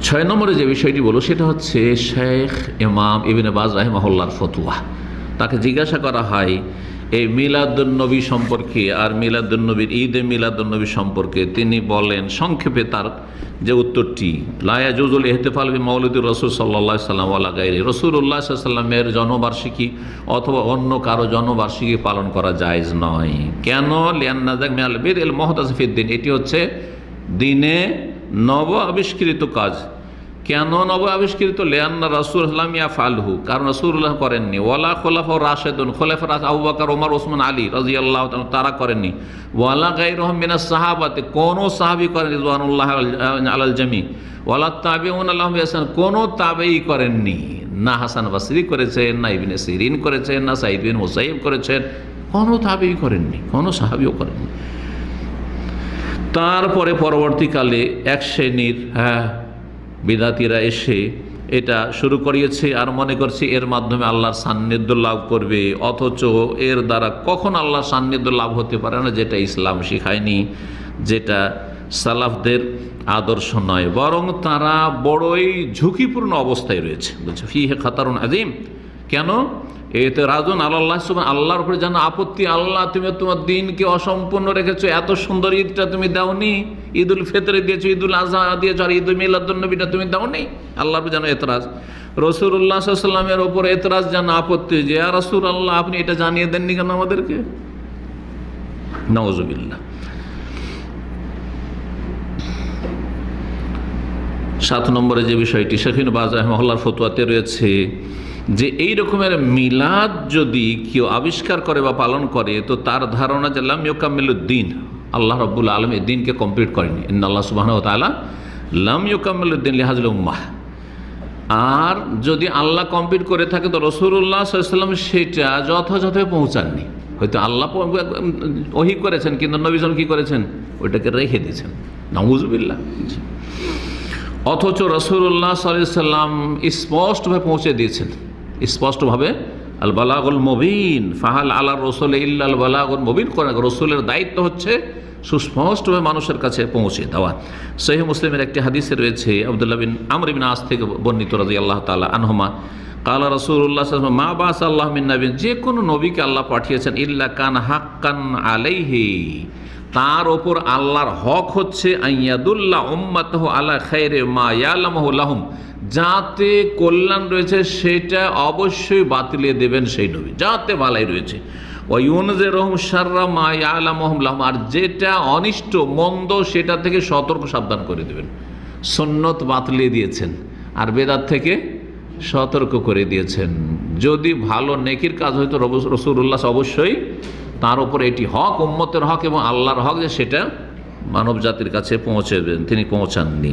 6 নম্বরে যে বিষয়টি বলো সেটা হচ্ছে শেখ ইমাম ইবনে বাজ রাহিমাহুল্লাহর ফতোয়া। তাকে জিজ্ঞাসা করা হয় এই মিলাদুন্নবী সম্পর্কে আর মিলাদুন্নবীর ঈদে মিলাদুন্নবী সম্পর্কে। তিনি বলেন সংক্ষেপে তার যে উত্তরটি, লা ইয়াজুজুল ইহতিফাল বিমাউলিদি রাসূল সাল্লাল্লাহু আলাইহি ওয়াসাল্লাম ওয়ালা গায়রি, রাসূলুল্লাহ সাল্লাল্লাহু আলাইহি ওয়াসাল্লামের জন্মবার্ষিকী অথবা অন্য কারো জন্মবার্ষিকী পালন করা জায়েজ নয়। কেন? লিআন্না যাক মিনাল বিদআল মুহদাসা ফিদ্দিন, এটি হচ্ছে দিনে নব আবিষ্কৃত কাজ। কেন নব আবিষ্কৃত? লিআন্না রাসূলুল্লাহ ইয়াফআলহু, কারণ রাসূলুল্লাহ করেননি। ওয়ালা খুলাফা রাশিদুন, খুলাফা আবু বকর, ওমর, ওসমান, আলী রাদিয়াল্লাহু তাআলা তারা করেননি। ওয়ালা গায়রুহুম মিনাস সাহাবাতে, কোন সাহাবী করেন রিদওয়ানুল্লাহ আলাল জামি। ওয়ালা তাবিউন লাহুম বিইহসান, কোন তাবেঈ করেননি। না হাসান বসরি করেছেন, না ইবনে সিরিন করেছেন, না সাঈদ বিন মুসাইয়্যিব করেছেন, কোন তাবেঈ করেননি, কোন সাহাবীও করেননি। তারপরে পরবর্তীকালে এক শ্রেণীর বিদাতিরা এসে এটা শুরু করিয়েছে আর মনে করছে এর মাধ্যমে আল্লাহর সান্নিধ্য লাভ করবে, অথচ এর দ্বারা কখন আল্লাহর সান্নিধ্য লাভ হতে পারে না, যেটা ইসলাম শিখায়নি, যেটা সালাফদের আদর্শ নয়, বরং তারা বড়ই ঝুঁকিপূর্ণ অবস্থায় রয়েছে। বলছে ফিহে খাতারুন আযীম। কেন? এতে রাজন আল্লাহ সুবহান, আল্লাহর উপরে যেন আপত্তি, আল্লাহ তুমি তোমার দিনকে অসম্পূর্ণ রেখেছো, এত সুন্দর ঈদটা তুমি দাওনি, ঈদুল ফিতরে দিয়েছো, ঈদুল আজহা দিয়েছো, আর ঈদুল মিলাদুন্নবীটা তুমি দাওনি। আল্লাহর উপরে যেন এতরাজ, রাসূলুল্লাহ সাল্লাল্লাহু আলাইহি ওয়াসাল্লামের উপর এতরাজ যেন আপত্তি, যে ইয়া রাসূলুল্লাহ আপনি এটা জানিয়ে দেননি কেন আমাদেরকে। নাউযুবিল্লাহ। 7 নম্বরে যে বিষয়টি শেখ ইবনে বাজ রাহিমাহুল্লাহর ফতোয়াতে রয়েছে যে এই রকমের মিলাদ যদি কেউ আবিষ্কার করে বা পালন করে, তো তার ধারণা যে লাম ইউকাম্মিলুদ্দিন, আল্লাহ রাব্বুল আলামিন এই দিনকে কমপ্লিট করেনি। ইন্নাল্লাহ সুবহানাহু ওয়া তাআলা লাম ইউকাম্মিলুদ্দিন লিহাযিল উম্মাহ। আর যদি আল্লাহ কমপ্লিট করে থাকে তো রাসূলুল্লাহ সাল্লাল্লাহু আলাইহি ওয়াসাল্লাম সেটা যথাযথভাবে পৌঁছাননি। হয়তো আল্লাহ ওহী করেছেন, কিন্তু নবী সাল্লাল্লাহু কি করেছেন? ওইটাকে রেখে দিয়েছেন। নাউযুবিল্লাহ। অথচ রাসূলুল্লাহ সাল্লাল্লাহু আলাইহি ওয়াসাল্লাম স্পষ্টভাবে পৌঁছে দিয়েছেন, স্পষ্টভাবে আল বালাগুল মুবিন, ফাহাল আলা রাসূল ইল্লাল বালাগুল মুবিন। রাসূলের দায়িত্ব হচ্ছে সুস্পষ্টভাবে মানুষের কাছে পৌঁছে দেওয়া। সহিহ মুসলিমের একটি হাদিসে রয়েছে আব্দুল্লাহ বিন আমর বিন আস থেকে বর্ণিত রাদিয়াল্লাহু তাআলা আনহুমা কালা রাসূলুল্লাহ সাল্লাল্লাহু আলাইহি ওয়াসাল্লাম মা বাসাল্লাহু মিন নাবিয়্যিন, যে কোনো নবীকে আল্লাহ পাঠিয়েছেন ইল্লা কান হাক্কান আলাইহি, তার ওপর আল্লাহর হক হচ্ছে আইয়াদুল্লাহ উম্মাতাহু আলা খায়রি মা ইয়ালামুহু লাহুম, যাতে কল্যাণ রয়েছে সেটা অবশ্যই বাতিলে দেবেন সেই নবী, যাতে ভালাই রয়েছে। ওয়া ইউনজিরুহুম শাররা মা ইয়ালামুহু লাহুম, আর যেটা অনিষ্ট মন্দ সেটা থেকে সতর্ক সাবধান করে দেবেন। সুন্নত বাতিলে দিয়েছেন আর বেদাত থেকে সতর্ক করে দিয়েছেন। যদি ভালো নেকির কাজ হয়তো রাসূলুল্লাহ অবশ্যই তার উপর এটি হক, উম্মতের হক এবং আল্লাহর হক, যে সেটা মানব জাতির কাছে পৌঁছাবেন, তিনি পৌঁছাননি।